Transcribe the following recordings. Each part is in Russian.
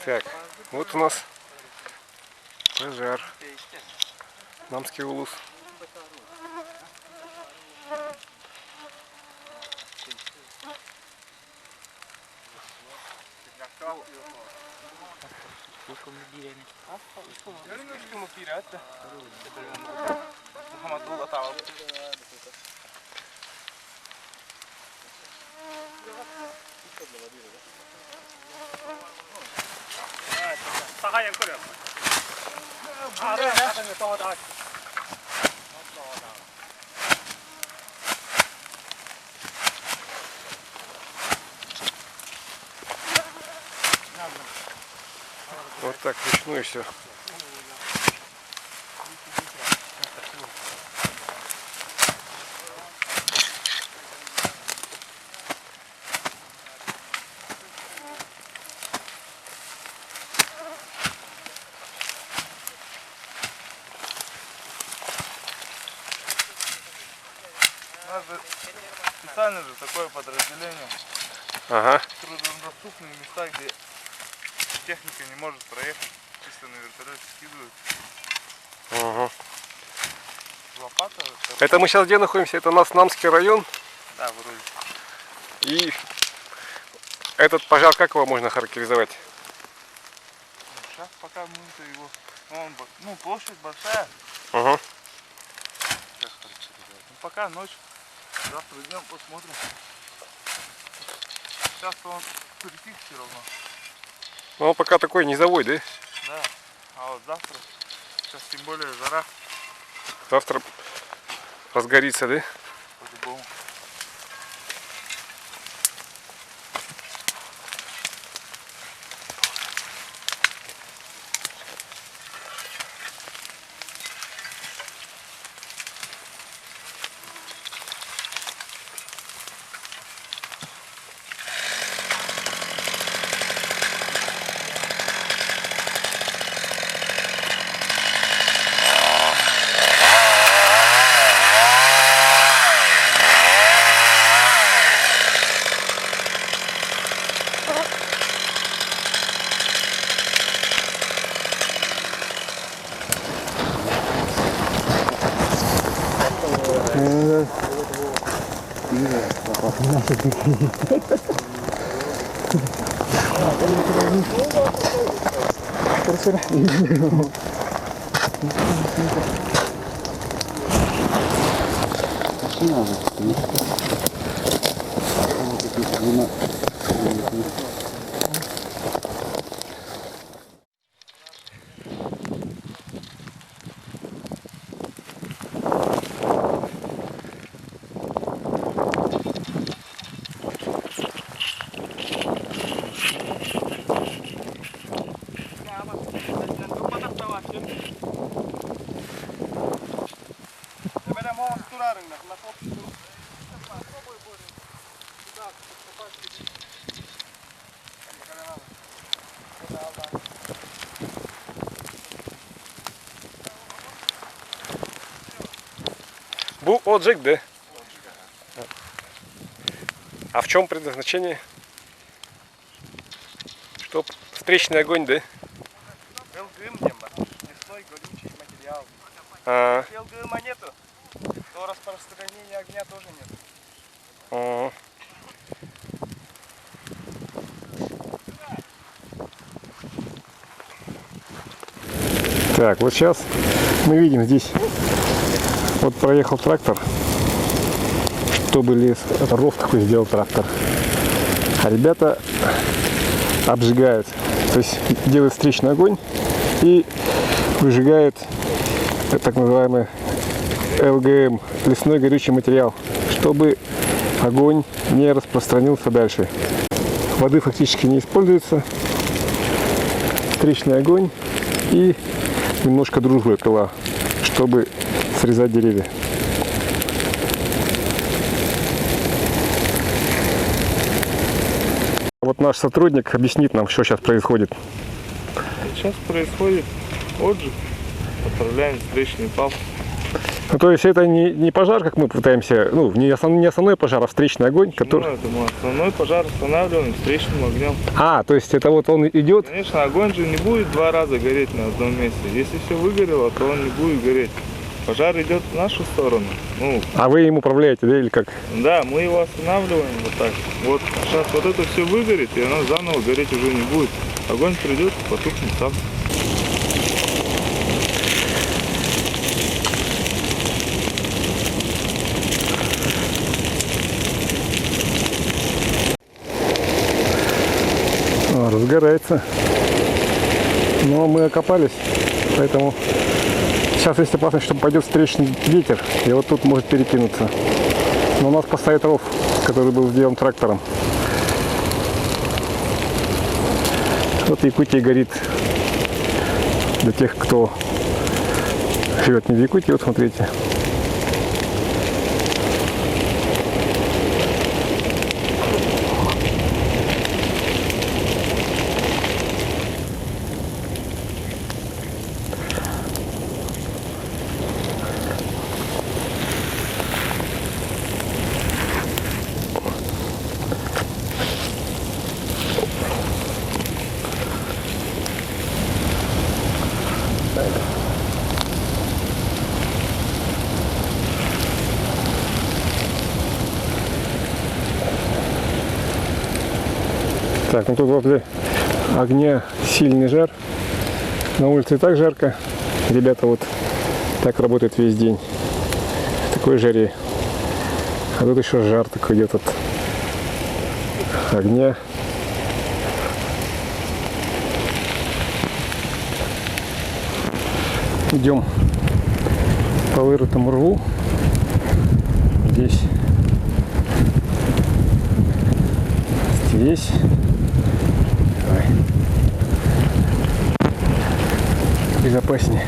Так, вот у нас пожар. Намский улус. Вот так вручную все. Надо специально же такое подразделение. Ага. Труднодоступные места, где техника не может проехать, чисто на вертолете скидывают. Ага. Лопата. Это мы сейчас где находимся? Это у нас Намский район. Да, вроде. И этот пожар, как его можно характеризовать? Сейчас пока мы-то его... Ну, площадь большая. Ага. Как характеризовать? Ну, пока ночь. Завтра днем посмотрим. Сейчас-то он притих все равно. Ну, он пока такой низовой, да? Да. А вот завтра, сейчас тем более жара. Завтра разгорится, да? По-любому. Был отжиг, да? А в чем предназначение? Чтоб встречный огонь, да? Лесной горючий материал. Если ЛГМа нету, то распространения огня тоже нет. Так, вот сейчас мы видим здесь, вот проехал трактор, чтобы лес, это ров такой сделал трактор, а ребята обжигают, то есть делают встречный огонь и выжигают так называемый ЛГМ, лесной горючий материал, чтобы огонь не распространился дальше. Воды фактически не используется, встречный огонь и немножко дружбы пила, чтобы срезать деревья. Вот наш сотрудник объяснит нам, что сейчас происходит. Сейчас происходит отжиг. Отправляем встречный пал. Ну, то есть это не пожар, как мы пытаемся, ну, не основной пожар, а встречный огонь, который... Ну, это мы основной пожар останавливаем встречным огнем. А, то есть это вот он идет... Конечно, огонь же не будет 2 раза гореть на одном месте. Если все выгорело, то он не будет гореть. Пожар идет в нашу сторону. Ну, А вы им управляете, да, или как? да, мы его останавливаем вот так. Вот сейчас вот это все выгорит, и оно заново гореть уже не будет. Огонь придет, потухнет сам. Разгорается. Но мы окопались, поэтому сейчас есть опасность, что пойдет встречный ветер, и вот тут может перекинуться. Но у нас поставит ров, который был сделан трактором. Вот Якутия горит. Для тех, кто живет не в Якутии, вот смотрите. Так, ну тут возле огня сильный жар. На улице и так жарко. Ребята вот так работают весь день. В такой жаре. А тут еще жар такой идет от огня. Идем по вырытому рву. Здесь. Здесь. Давай. Безопаснее.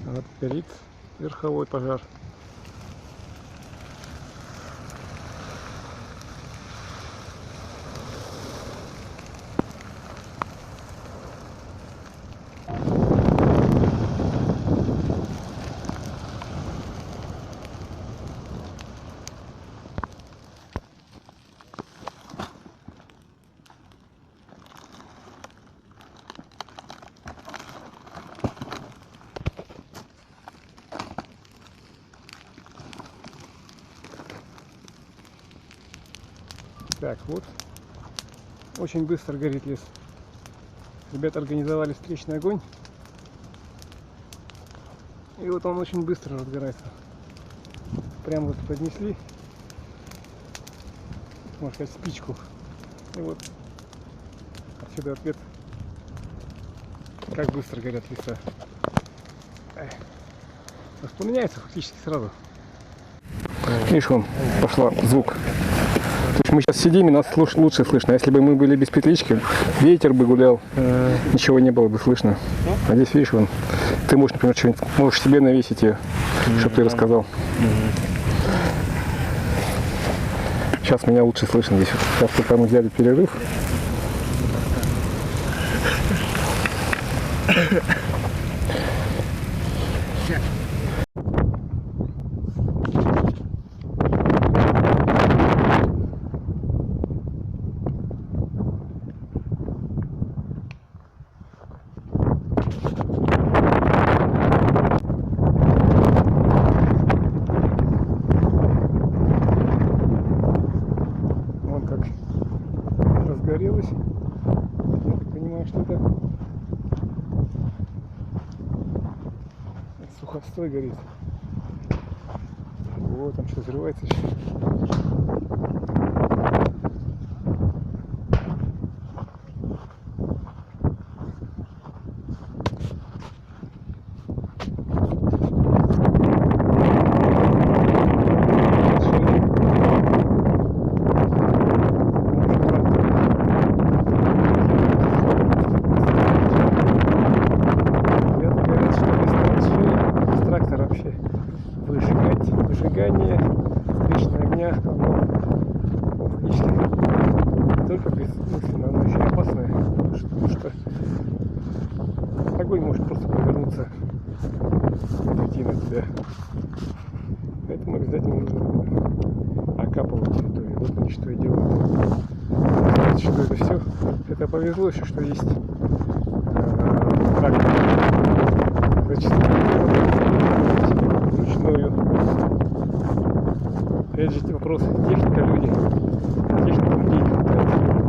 Вот горит верховой пожар. Так, вот. Очень быстро горит лес. Ребята организовали встречный огонь. И вот он очень быстро разгорается. Прямо вот поднесли, можно сказать, спичку. И вот отсюда ответ, как быстро горят леса. Воспламеняется фактически сразу. Видишь, вон пошла звук. То есть мы сейчас сидим, и нас лучше слышно. Если бы мы были без петлички, ветер бы гулял, ничего не было бы слышно. А здесь, видишь, вон, ты можешь, например, что-нибудь можешь себе навесить ее, чтобы ты рассказал. Сейчас меня лучше слышно здесь. Сейчас пока мы взяли перерыв. Разгорелось. Я так понимаю, что это сухостой горит. Вот там что взрывается еще. огонь может просто повернуться и пойти на тебя. Поэтому обязательно нужно окапывать территорию. Вот они что и делают. Значит, что это все. Это повезло еще, что есть трактор. Зачастую вручную. Опять же, вопрос техника, люди. Техника людей не хватает.